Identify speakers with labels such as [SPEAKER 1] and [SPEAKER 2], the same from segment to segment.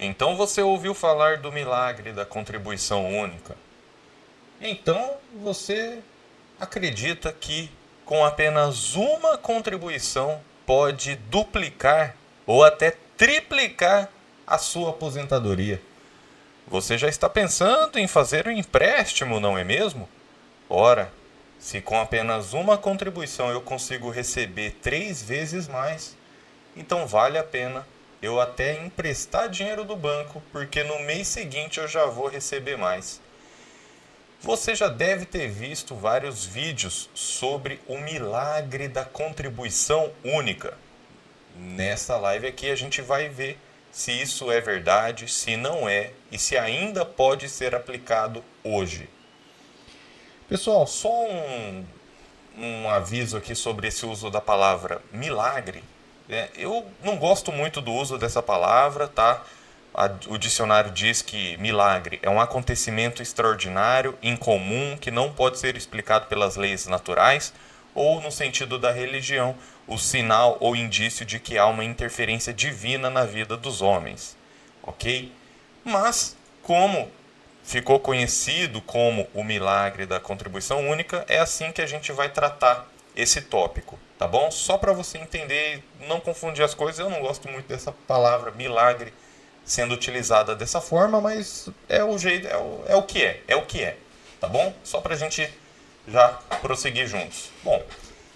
[SPEAKER 1] Então você ouviu falar do milagre da contribuição única. Então você acredita que com apenas uma contribuição pode duplicar ou até triplicar a sua aposentadoria. Você já está pensando em fazer um empréstimo, não é mesmo? Ora, se com apenas uma contribuição eu consigo receber 3 vezes mais, então vale a pena eu até emprestar dinheiro do banco, porque no mês seguinte eu já vou receber mais. Você já deve ter visto vários vídeos sobre o milagre da contribuição única. Nessa live aqui a gente vai ver se isso é verdade, se não é e se ainda pode ser aplicado hoje. Pessoal, só um aviso aqui sobre esse uso da palavra milagre. Eu não gosto muito do uso dessa palavra, tá? O dicionário diz que milagre é um acontecimento extraordinário, incomum, que não pode ser explicado pelas leis naturais ou, no sentido da religião, o sinal ou indício de que há uma interferência divina na vida dos homens. Ok? Mas, como ficou conhecido como o milagre da contribuição única, é assim que a gente vai tratar esse tópico, tá bom? Só para você entender e não confundir as coisas, eu não gosto muito dessa palavra milagre sendo utilizada dessa forma, mas é o jeito, é o que é o que é, tá bom? Só para a gente já prosseguir juntos. Bom,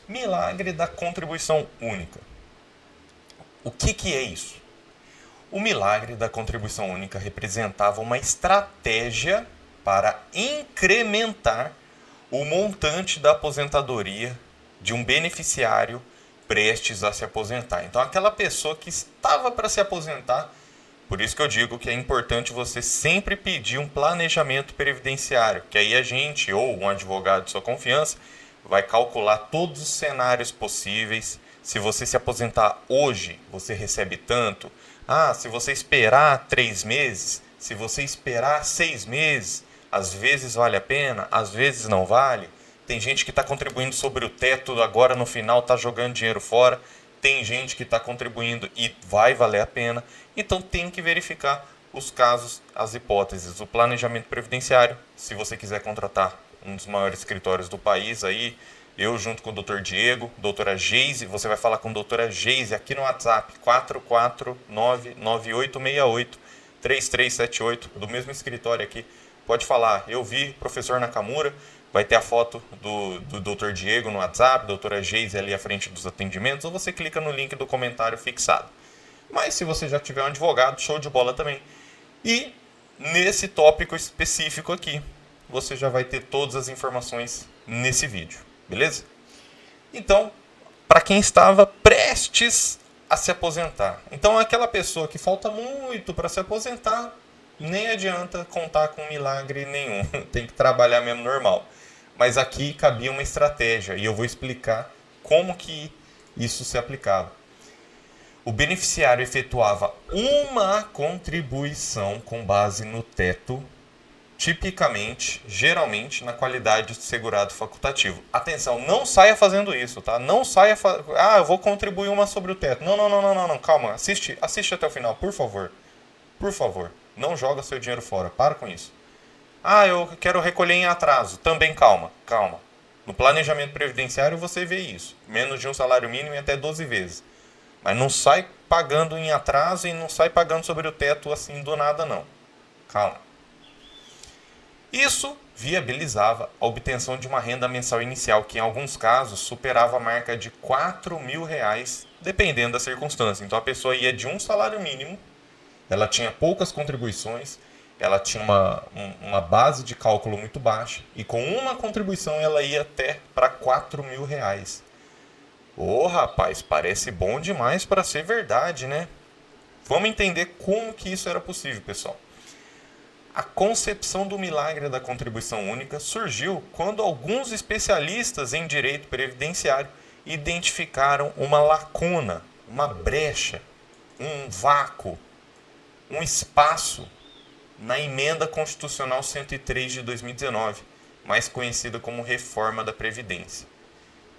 [SPEAKER 1] milagre da contribuição única. O que é isso? O milagre da contribuição única representava uma estratégia para incrementar o montante da aposentadoria de um beneficiário prestes a se aposentar. Então, aquela pessoa que estava para se aposentar, por isso que eu digo que é importante você sempre pedir um planejamento previdenciário, que aí a gente ou um advogado de sua confiança vai calcular todos os cenários possíveis. Se você se aposentar hoje, você recebe tanto. Se você esperar 3 meses, se você esperar 6 meses, às vezes vale a pena, às vezes não vale. Tem gente que está contribuindo sobre o teto, agora no final está jogando dinheiro fora. Tem gente que está contribuindo e vai valer a pena. Então tem que verificar os casos, as hipóteses. O planejamento previdenciário, se você quiser contratar um dos maiores escritórios do país, aí eu junto com o Dr. Diego, doutora Geise, você vai falar com a doutora Geise aqui no WhatsApp, 449-9868-3378, do mesmo escritório aqui. Pode falar, eu vi professor Nakamura, vai ter a foto do Dr. Diego no WhatsApp, doutora Geise ali à frente dos atendimentos, ou você clica no link do comentário fixado. Mas se você já tiver um advogado, show de bola também. E nesse tópico específico aqui, você já vai ter todas as informações nesse vídeo, beleza? Então, para quem estava prestes a se aposentar. Então, aquela pessoa que falta muito para se aposentar, nem adianta contar com milagre nenhum. Tem que trabalhar mesmo normal. Mas aqui cabia uma estratégia e eu vou explicar como que isso se aplicava. O beneficiário efetuava uma contribuição com base no teto, tipicamente, geralmente, na qualidade de segurado facultativo. Atenção, não saia fazendo isso, tá? Não saia... eu vou contribuir uma sobre o teto. Não, calma. Assiste até o final, por favor. Por favor, não joga seu dinheiro fora. Para com isso. Eu quero recolher em atraso. Também calma. No planejamento previdenciário você vê isso. Menos de um salário mínimo e até 12 vezes. Mas não sai pagando em atraso e não sai pagando sobre o teto assim do nada, não. Calma. Isso viabilizava a obtenção de uma renda mensal inicial, que em alguns casos superava a marca de R$ 4.000, dependendo da circunstância. Então a pessoa ia de um salário mínimo, ela tinha poucas contribuições, ela tinha uma base de cálculo muito baixa, e com uma contribuição ela ia até para R$ 4.000. Rapaz, parece bom demais para ser verdade, né? Vamos entender como que isso era possível, pessoal. A concepção do milagre da contribuição única surgiu quando alguns especialistas em direito previdenciário identificaram uma lacuna, uma brecha, um vácuo, um espaço na Emenda Constitucional 103 de 2019, mais conhecida como Reforma da Previdência.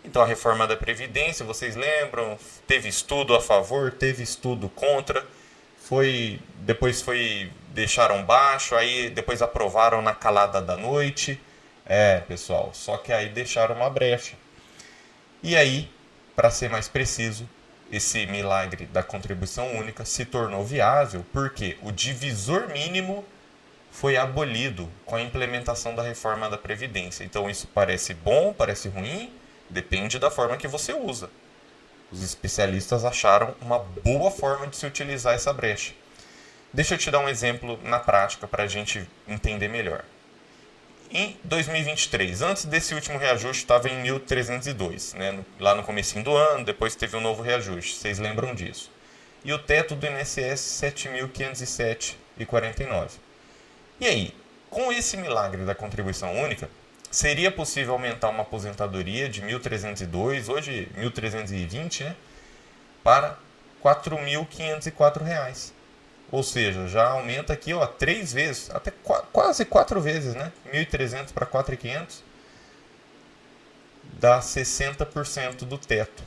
[SPEAKER 1] Então, a reforma da Previdência, vocês lembram, teve estudo a favor, teve estudo contra, depois deixaram baixo, aí depois aprovaram na calada da noite. É, pessoal, só que aí deixaram uma brecha. E aí, para ser mais preciso, esse milagre da contribuição única se tornou viável porque o divisor mínimo foi abolido com a implementação da reforma da Previdência. Então isso parece bom, parece ruim, depende da forma que você usa. Os especialistas acharam uma boa forma de se utilizar essa brecha. Deixa eu te dar um exemplo na prática para a gente entender melhor. Em 2023, antes desse último reajuste, estava em 1.302, né? Lá no comecinho do ano, depois teve um novo reajuste, vocês lembram disso. E o teto do INSS, 7.507,49. E aí, com esse milagre da contribuição única, seria possível aumentar uma aposentadoria de 1.302, hoje 1.320, né, para R$ 4.504. Ou seja, já aumenta aqui, ó, 3 vezes, até quase 4 vezes, né? 1.300 para 4.500 dá 60% do teto.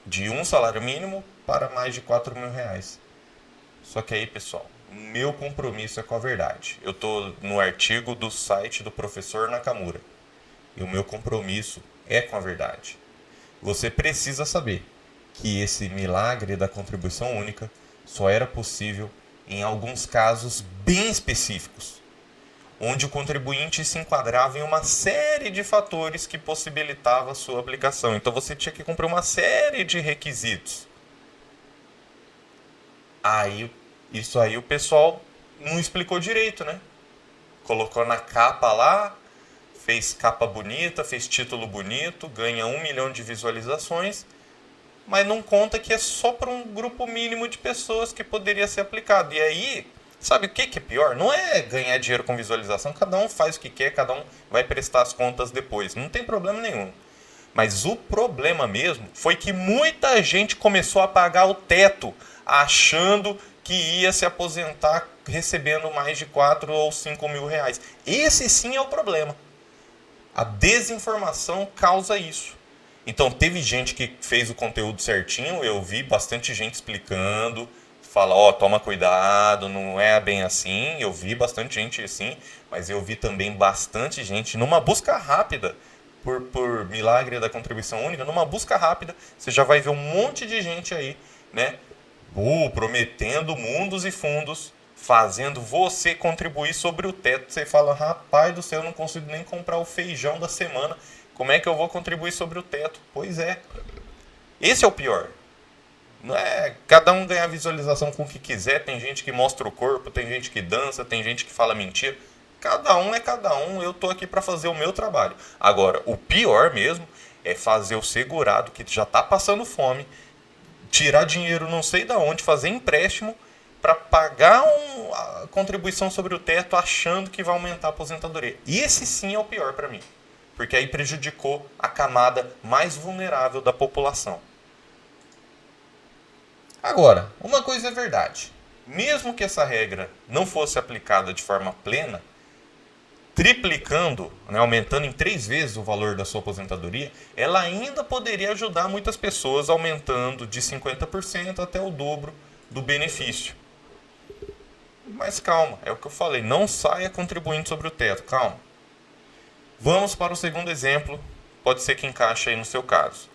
[SPEAKER 1] De um salário mínimo para mais de R$ 4.000. Só que aí, pessoal, meu compromisso é com a verdade. Eu estou no artigo do site do professor Nakamura. E o meu compromisso é com a verdade. Você precisa saber que esse milagre da contribuição única só era possível em alguns casos bem específicos, onde o contribuinte se enquadrava em uma série de fatores que possibilitava a sua aplicação. Então você tinha que cumprir uma série de requisitos. Isso aí o pessoal não explicou direito, né? Colocou na capa lá, fez capa bonita, fez título bonito, ganha 1 milhão de visualizações, mas não conta que é só para um grupo mínimo de pessoas que poderia ser aplicado. E aí, sabe o que é pior? Não é ganhar dinheiro com visualização, cada um faz o que quer, cada um vai prestar as contas depois, não tem problema nenhum. Mas o problema mesmo foi que muita gente começou a pagar o teto, achando que ia se aposentar recebendo mais de 4 ou 5 mil reais. Esse sim é o problema. A desinformação causa isso. Então teve gente que fez o conteúdo certinho, eu vi bastante gente explicando, fala, ó, toma cuidado, não é bem assim, eu vi bastante gente assim, mas eu vi também bastante gente numa busca rápida, por milagre da contribuição única, numa busca rápida, você já vai ver um monte de gente aí, né, prometendo mundos e fundos, fazendo você contribuir sobre o teto. Você fala, rapaz do céu, eu não consigo nem comprar o feijão da semana, como é que eu vou contribuir sobre o teto? Pois é. Esse é o pior. Não é cada um ganhar visualização com o que quiser. Tem gente que mostra o corpo, tem gente que dança, tem gente que fala mentira. Cada um é cada um. Eu tô aqui para fazer o meu trabalho. Agora, o pior mesmo é fazer o segurado que já tá passando fome, tirar dinheiro não sei da onde, fazer empréstimo para pagar a contribuição sobre o teto achando que vai aumentar a aposentadoria. E esse sim é o pior para mim. Porque aí prejudicou a camada mais vulnerável da população. Agora, uma coisa é verdade. Mesmo que essa regra não fosse aplicada de forma plena, triplicando, né, aumentando em 3 vezes o valor da sua aposentadoria, ela ainda poderia ajudar muitas pessoas, aumentando de 50% até o dobro do benefício. Mas calma, é o que eu falei, não saia contribuindo sobre o teto, calma. Vamos para o segundo exemplo, pode ser que encaixe aí no seu caso.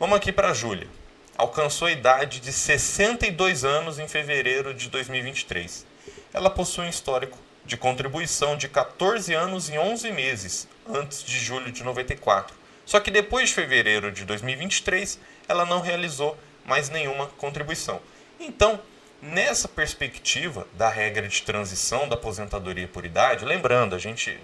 [SPEAKER 1] Vamos aqui para a Júlia. Alcançou a idade de 62 anos em fevereiro de 2023. Ela possui um histórico de contribuição de 14 anos e 11 meses, antes de julho de 94. Só que depois de fevereiro de 2023, ela não realizou mais nenhuma contribuição. Então, nessa perspectiva da regra de transição da aposentadoria por idade, lembrando, a gente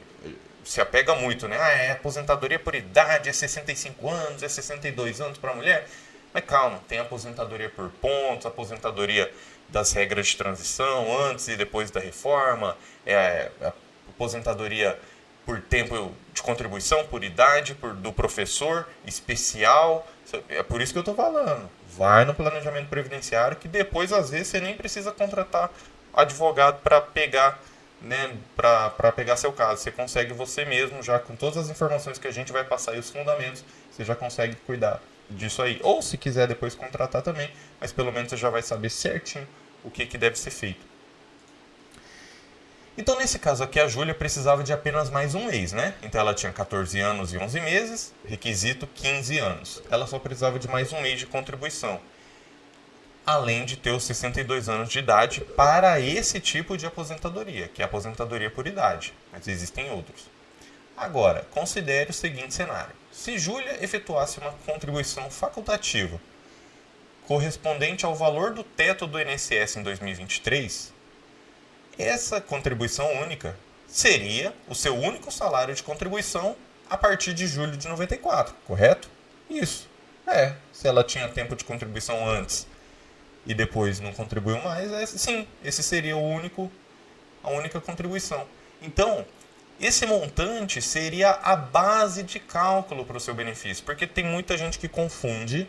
[SPEAKER 1] se apega muito, né? É aposentadoria por idade, é 65 anos, é 62 anos para a mulher. Mas calma, tem aposentadoria por pontos, aposentadoria das regras de transição, antes e depois da reforma, aposentadoria por tempo de contribuição, por idade, do professor especial. É por isso que eu estou falando. Vai no planejamento previdenciário, que depois, às vezes, você nem precisa contratar advogado para pegar, né, para pegar seu caso. Você consegue você mesmo, já com todas as informações que a gente vai passar e os fundamentos, você já consegue cuidar disso aí. Ou se quiser depois contratar também, mas pelo menos você já vai saber certinho o que deve ser feito. Então, nesse caso aqui, a Júlia precisava de apenas mais um mês, né? Então, ela tinha 14 anos e 11 meses, requisito 15 anos. Ela só precisava de mais um mês de contribuição, além de ter os 62 anos de idade para esse tipo de aposentadoria, que é a aposentadoria por idade, mas existem outros. Agora, considere o seguinte cenário. Se Júlia efetuasse uma contribuição facultativa correspondente ao valor do teto do INSS em 2023, essa contribuição única seria o seu único salário de contribuição a partir de julho de 94, correto? Isso. Se ela tinha tempo de contribuição antes e depois não contribuiu mais, sim, esse seria a única contribuição. Então, esse montante seria a base de cálculo para o seu benefício, porque tem muita gente que confunde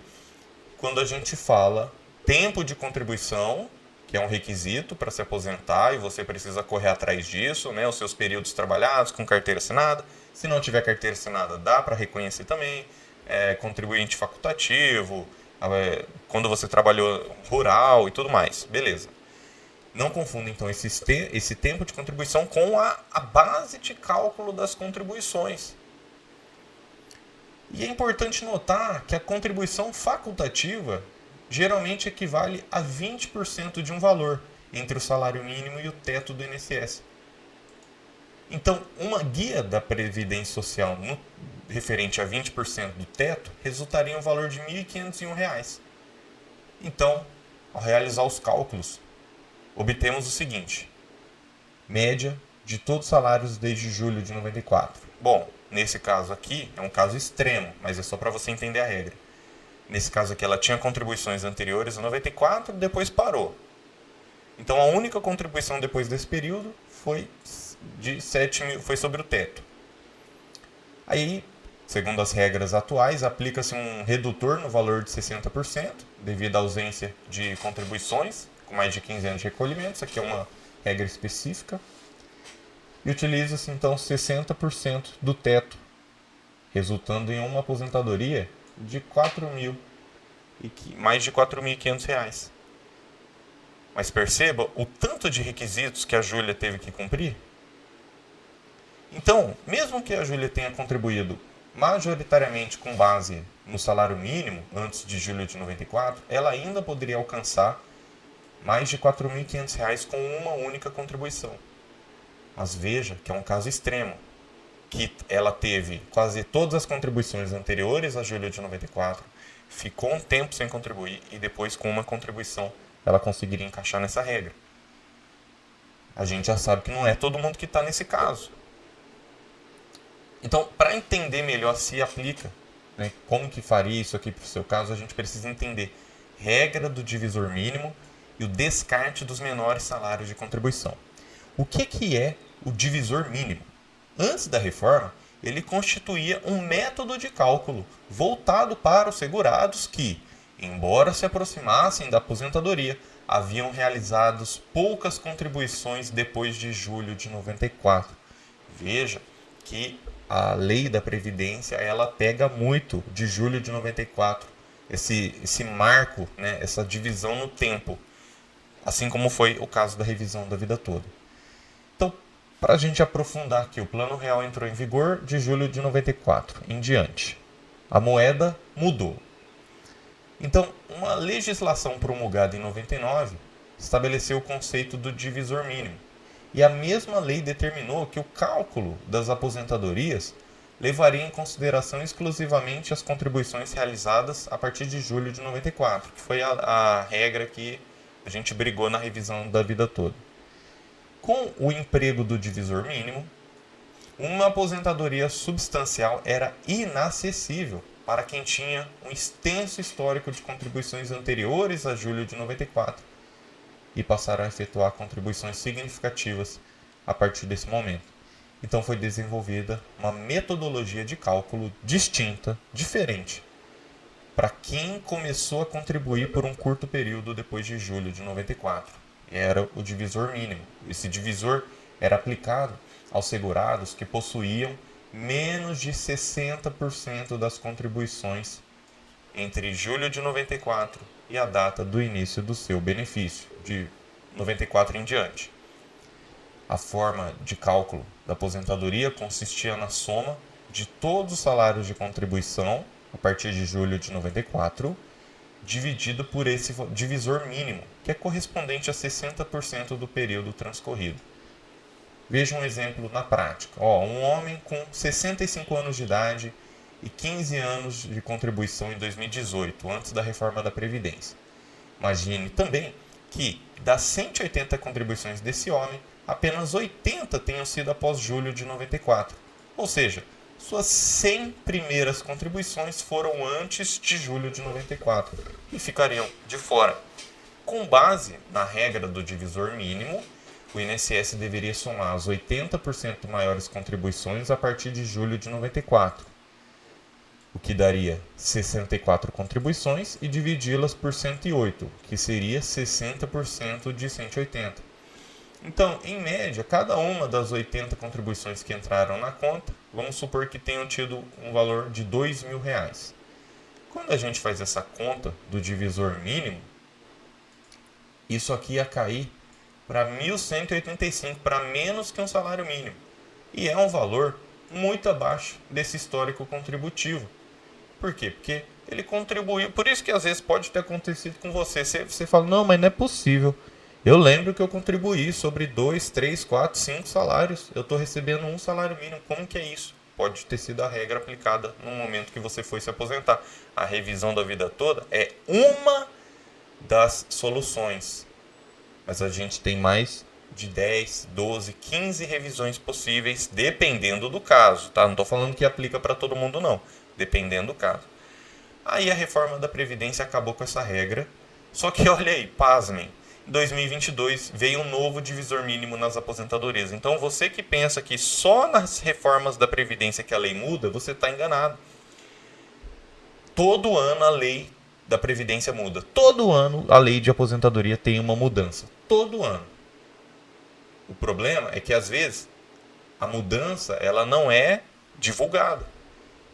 [SPEAKER 1] quando a gente fala tempo de contribuição, que é um requisito para se aposentar e você precisa correr atrás disso, né? Os seus períodos trabalhados com carteira assinada. Se não tiver carteira assinada, dá para reconhecer também. Contribuinte facultativo, quando você trabalhou rural e tudo mais. Beleza. Não confunda, então, esse tempo de contribuição com a base de cálculo das contribuições. E é importante notar que a contribuição facultativa geralmente equivale a 20% de um valor entre o salário mínimo e o teto do INSS. Então, uma guia da Previdência Social referente a 20% do teto resultaria em um valor de R$ 1.501. Então, ao realizar os cálculos, obtemos o seguinte: média de todos os salários desde julho de 94. Bom, nesse caso aqui é um caso extremo, mas é só para você entender a regra. Nesse caso aqui ela tinha contribuições anteriores a 94, depois parou. Então a única contribuição depois desse período foi de 7 mil, foi sobre o teto. Aí, segundo as regras atuais, aplica-se um redutor no valor de 60% devido à ausência de contribuições com mais de 15 anos de recolhimento. Isso aqui é uma regra específica. E utiliza-se então 60% do teto, resultando em uma aposentadoria de mais de R$ 4.500. Mas perceba o tanto de requisitos que a Júlia teve que cumprir. Então, mesmo que a Júlia tenha contribuído majoritariamente com base no salário mínimo antes de julho de 94, ela ainda poderia alcançar mais de R$ 4.500 com uma única contribuição. Mas veja que é um caso extremo, que ela teve quase todas as contribuições anteriores a julho de 94, ficou um tempo sem contribuir e depois com uma contribuição ela conseguiria encaixar nessa regra. A gente já sabe que não é todo mundo que está nesse caso. Então, para entender melhor se aplica, né, como que faria isso aqui para o seu caso, a gente precisa entender regra do divisor mínimo e o descarte dos menores salários de contribuição. O que é o divisor mínimo? Antes da reforma, ele constituía um método de cálculo voltado para os segurados que, embora se aproximassem da aposentadoria, haviam realizado poucas contribuições depois de julho de 94. Veja que a lei da Previdência ela pega muito de julho de 94, esse marco, né, essa divisão no tempo, assim como foi o caso da revisão da vida toda. Então, para a gente aprofundar aqui, o Plano Real entrou em vigor de julho de 94 em diante. A moeda mudou. Então, uma legislação promulgada em 99 estabeleceu o conceito do divisor mínimo. E a mesma lei determinou que o cálculo das aposentadorias levaria em consideração exclusivamente as contribuições realizadas a partir de julho de 94, que foi a regra que a gente brigou na revisão da vida toda. Com o emprego do divisor mínimo, uma aposentadoria substancial era inacessível para quem tinha um extenso histórico de contribuições anteriores a julho de 94 e passaram a efetuar contribuições significativas a partir desse momento. Então foi desenvolvida uma metodologia de cálculo distinta, diferente, para quem começou a contribuir por um curto período depois de julho de 94. Era o divisor mínimo. Esse divisor era aplicado aos segurados que possuíam menos de 60% das contribuições entre julho de 94 e a data do início do seu benefício, de 94 em diante. A forma de cálculo da aposentadoria consistia na soma de todos os salários de contribuição a partir de julho de 94, dividido por esse divisor mínimo, que é correspondente a 60% do período transcorrido. Veja um exemplo na prática. Um homem com 65 anos de idade e 15 anos de contribuição em 2018, antes da reforma da Previdência. Imagine também que das 180 contribuições desse homem, apenas 80 tenham sido após julho de 94. Ou seja, suas 100 primeiras contribuições foram antes de julho de 94 e ficariam de fora. Com base na regra do divisor mínimo, o INSS deveria somar as 80% maiores contribuições a partir de julho de 94, o que daria 64 contribuições, e dividi-las por 108, que seria 60% de 180. Então, em média, cada uma das 80 contribuições que entraram na conta, vamos supor que tenham tido um valor de R$2.000. Quando a gente faz essa conta do divisor mínimo, isso aqui ia cair para 1.185, para menos que um salário mínimo. E é um valor muito abaixo desse histórico contributivo. Por quê? Porque ele contribuiu. Por isso que às vezes pode ter acontecido com você. Você fala, não, mas não é possível. Eu lembro que eu contribuí sobre 2, 3, 4, 5 salários. Eu estou recebendo um salário mínimo. Como que é isso? Pode ter sido a regra aplicada no momento que você foi se aposentar. A revisão da vida toda é uma das soluções. Mas a gente tem mais de 10, 12, 15 revisões possíveis, dependendo do caso. Tá? Não estou falando que aplica para todo mundo, não. Dependendo do caso. Aí a reforma da Previdência acabou com essa regra. Só que olha aí, pasmem. Em 2022 veio um novo divisor mínimo nas aposentadorias. Então você que pensa que só nas reformas da Previdência que a lei muda, você está enganado. Todo ano a lei da Previdência muda. Todo ano a lei de aposentadoria tem uma mudança. Todo ano. O problema é que às vezes a mudança ela não é divulgada.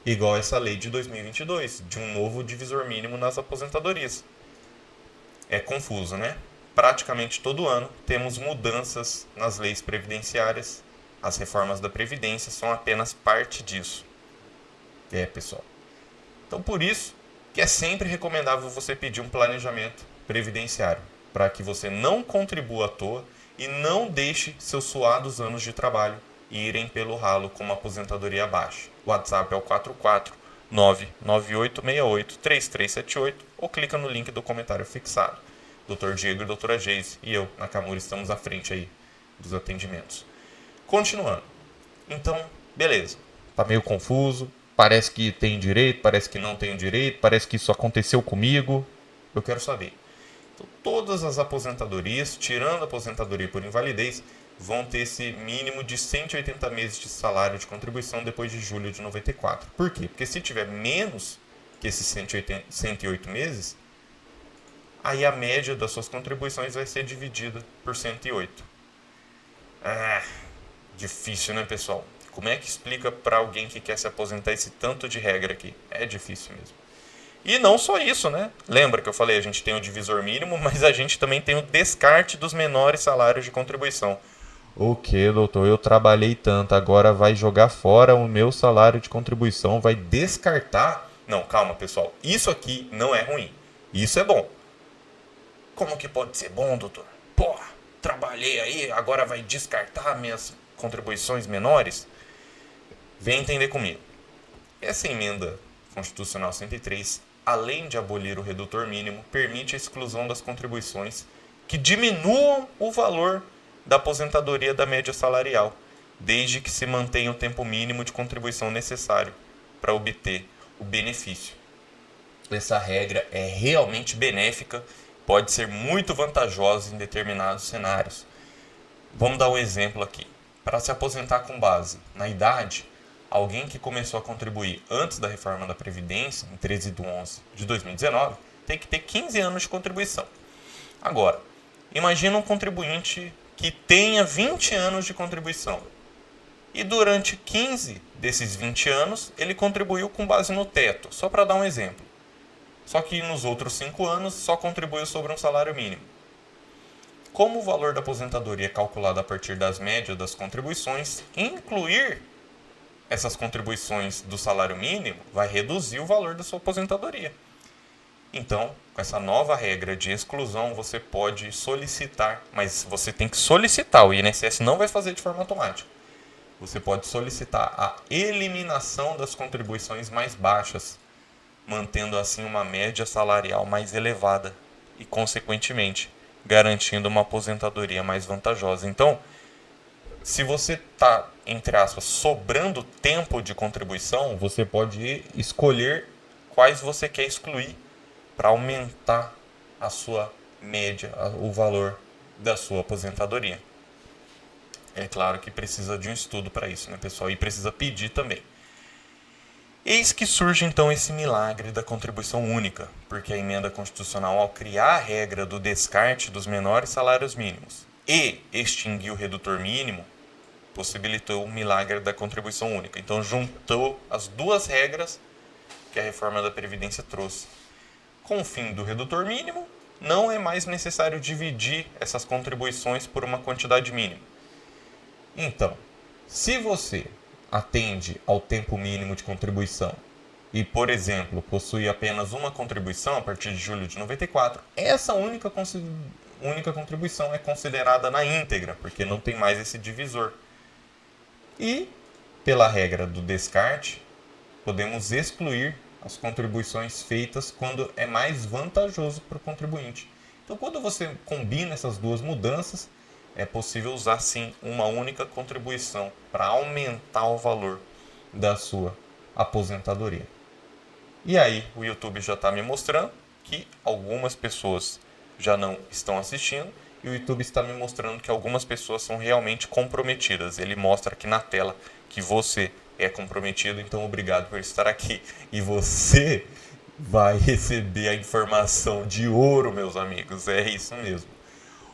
[SPEAKER 1] Igual essa lei de 2022, de um novo divisor mínimo nas aposentadorias. É confuso, né? Praticamente todo ano temos mudanças nas leis previdenciárias. As reformas da Previdência são apenas parte disso. Pessoal. Então, por isso que é sempre recomendável você pedir um planejamento previdenciário, para que você não contribua à toa e não deixe seus suados anos de trabalho irem pelo ralo com uma aposentadoria baixa. O WhatsApp é o 44998683378 ou clica no link do comentário fixado. Dr. Diego e Dra. Geise e eu, Nakamura, estamos à frente aí dos atendimentos. Continuando. Então, beleza. Tá meio confuso. Parece que tem direito, parece que não tem direito, parece que isso aconteceu comigo. Eu quero saber. Então, todas as aposentadorias, tirando a aposentadoria por invalidez, vão ter esse mínimo de 180 meses de salário de contribuição depois de julho de 94. Por quê? Porque se tiver menos que esses 108 meses, aí a média das suas contribuições vai ser dividida por 108. Difícil, né, pessoal? Como é que explica para alguém que quer se aposentar esse tanto de regra aqui? É difícil mesmo. E não só isso, né? Lembra que eu falei, a gente tem o divisor mínimo, mas a gente também tem o descarte dos menores salários de contribuição. O que, doutor? Eu trabalhei tanto, agora vai jogar fora o meu salário de contribuição, vai descartar? Não, calma, pessoal. Isso aqui não é ruim. Isso é bom. Como que pode ser bom, doutor? Trabalhei aí, agora vai descartar minhas contribuições menores? Vem entender comigo. Essa emenda constitucional 103, além de abolir o redutor mínimo, permite a exclusão das contribuições que diminuam o valor da aposentadoria da média salarial, desde que se mantenha o tempo mínimo de contribuição necessário para obter o benefício. Essa regra é realmente benéfica, pode ser muito vantajosa em determinados cenários. Vamos dar um exemplo aqui. Para se aposentar com base na idade, alguém que começou a contribuir antes da reforma da Previdência, em 13/11 de 2019, tem que ter 15 anos de contribuição. Agora, imagina um contribuinte que tenha 20 anos de contribuição. E durante 15 desses 20 anos, ele contribuiu com base no teto. Só para dar um exemplo. Só que nos outros 5 anos só contribuiu sobre um salário mínimo. Como o valor da aposentadoria é calculado a partir das médias das contribuições, incluir essas contribuições do salário mínimo vai reduzir o valor da sua aposentadoria. Então, com essa nova regra de exclusão, você pode solicitar, mas você tem que solicitar, o INSS não vai fazer de forma automática. Você pode solicitar a eliminação das contribuições mais baixas, mantendo assim uma média salarial mais elevada e, consequentemente, garantindo uma aposentadoria mais vantajosa. Então, se você está, entre aspas, sobrando tempo de contribuição, você pode escolher quais você quer excluir para aumentar a sua média, o valor da sua aposentadoria. É claro que precisa de um estudo para isso, né, pessoal? E precisa pedir também. Eis que surge então esse milagre da contribuição única, porque a emenda constitucional, ao criar a regra do descarte dos menores salários mínimos e extinguir o redutor mínimo, possibilitou o milagre da contribuição única. Então juntou as duas regras que a reforma da Previdência trouxe. Com o fim do redutor mínimo, não é mais necessário dividir essas contribuições por uma quantidade mínima. Então, se você atende ao tempo mínimo de contribuição e, por exemplo, possui apenas uma contribuição a partir de julho de 94, essa única contribuição é considerada na íntegra, porque não tem mais esse divisor. E, pela regra do descarte, podemos excluir as contribuições feitas quando é mais vantajoso para o contribuinte. Então, quando você combina essas duas mudanças, é possível usar sim uma única contribuição para aumentar o valor da sua aposentadoria. E aí o YouTube já está me mostrando que algumas pessoas já não estão assistindo e o YouTube está me mostrando que algumas pessoas são realmente comprometidas. Ele mostra aqui na tela que você é comprometido, então obrigado por estar aqui. E você vai receber a informação de ouro, meus amigos, é isso mesmo.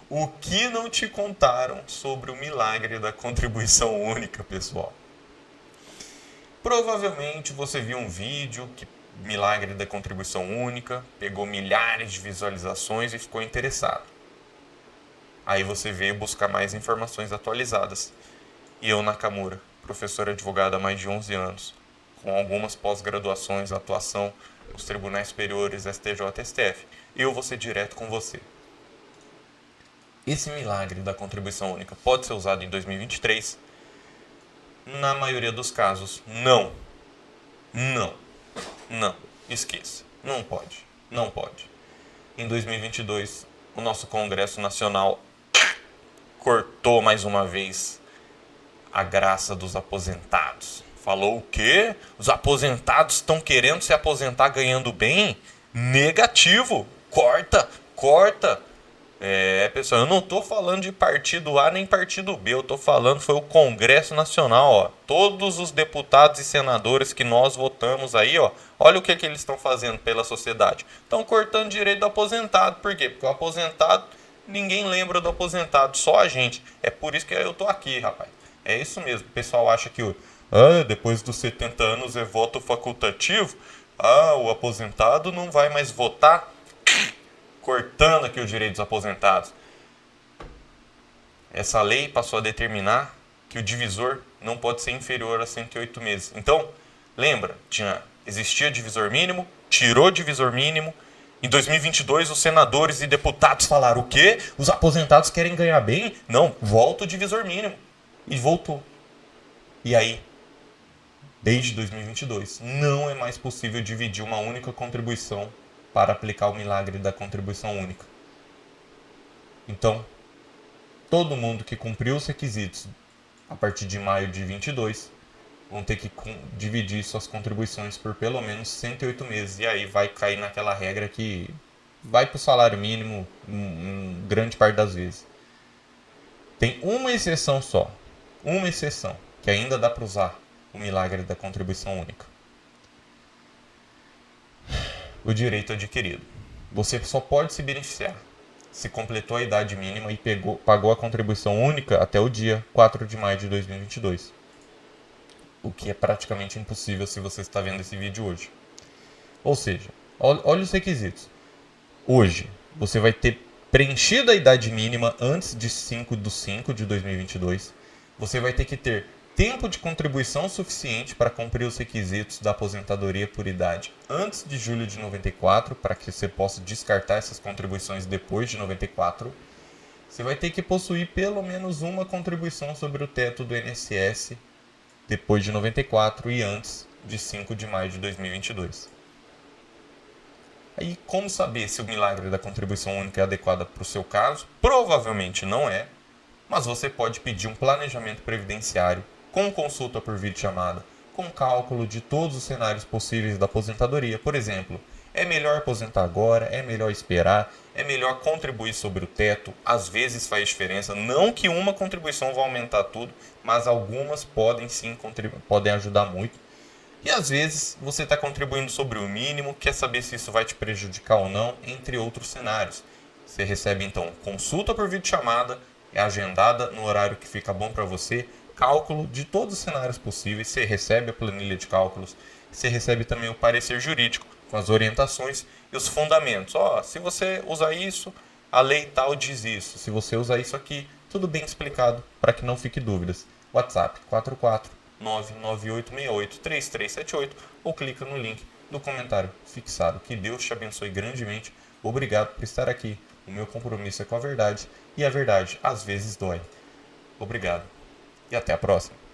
[SPEAKER 1] O que não te contaram sobre o milagre da contribuição única, pessoal? Provavelmente você viu um vídeo que milagre da contribuição única, pegou milhares de visualizações e ficou interessado. Aí você veio buscar mais informações atualizadas. E eu, Nakamura, professor advogado há mais de 11 anos, com algumas pós-graduações, atuação nos tribunais superiores, STJ e STF, eu vou ser direto com você. Esse milagre da contribuição única pode ser usado em 2023? Na maioria dos casos, não. Não. Esqueça. Não pode. Em 2022, o nosso Congresso Nacional cortou mais uma vez a graça dos aposentados. Falou o quê? Os aposentados estão querendo se aposentar ganhando bem? Negativo. Corta. Pessoal, eu não estou falando de partido A nem partido B, eu estou falando foi o Congresso Nacional, ó. Todos os deputados e senadores que nós votamos aí, ó, olha o que eles estão fazendo pela sociedade. Estão cortando direito do aposentado, por quê? Porque o aposentado, ninguém lembra do aposentado, só a gente. É por isso que eu estou aqui, rapaz. É isso mesmo, o pessoal acha que depois dos 70 anos é voto facultativo, o aposentado não vai mais votar. Cortando aqui os direitos dos aposentados. Essa lei passou a determinar que o divisor não pode ser inferior a 108 meses. Então, lembra, existia divisor mínimo, tirou divisor mínimo. Em 2022, os senadores e deputados falaram o quê? Os aposentados querem ganhar bem? Não, volta o divisor mínimo. E voltou. E aí, desde 2022, não é mais possível dividir uma única contribuição para aplicar o milagre da contribuição única. Então, todo mundo que cumpriu os requisitos a partir de maio de 22 vão ter que dividir suas contribuições por pelo menos 108 meses. E aí vai cair naquela regra que vai para o salário mínimo grande parte das vezes. Tem uma exceção só, que ainda dá para usar o milagre da contribuição única. O direito adquirido. Você só pode se beneficiar se completou a idade mínima e pagou a contribuição única até o dia 4 de maio de 2022. O que é praticamente impossível se você está vendo esse vídeo hoje. Ou seja, Olha os requisitos. Hoje, você vai ter preenchido a idade mínima antes de 5/5 de 2022. Você vai ter que ter tempo de contribuição suficiente para cumprir os requisitos da aposentadoria por idade antes de julho de 94, para que você possa descartar essas contribuições depois de 94. Você vai ter que possuir pelo menos uma contribuição sobre o teto do INSS depois de 94 e antes de 5 de maio de 2022. Aí, como saber se o milagre da contribuição única é adequada para o seu caso? Provavelmente não é, mas você pode pedir um planejamento previdenciário com consulta por videochamada, com cálculo de todos os cenários possíveis da aposentadoria. Por exemplo, é melhor aposentar agora, é melhor esperar, é melhor contribuir sobre o teto, às vezes faz diferença. Não que uma contribuição vá aumentar tudo, mas algumas podem sim podem ajudar muito. E às vezes você está contribuindo sobre o mínimo, quer saber se isso vai te prejudicar ou não, entre outros cenários. Você recebe então consulta por videochamada, é agendada no horário que fica bom para você, cálculo de todos os cenários possíveis, você recebe a planilha de cálculos, você recebe também o parecer jurídico com as orientações e os fundamentos. Se você usar isso, a lei tal diz isso. Se você usar isso aqui, tudo bem explicado para que não fique dúvidas. WhatsApp 44 998683378 ou clica no link do comentário fixado. Que Deus te abençoe grandemente. Obrigado por estar aqui. O meu compromisso é com a verdade e a verdade às vezes dói. Obrigado e até a próxima.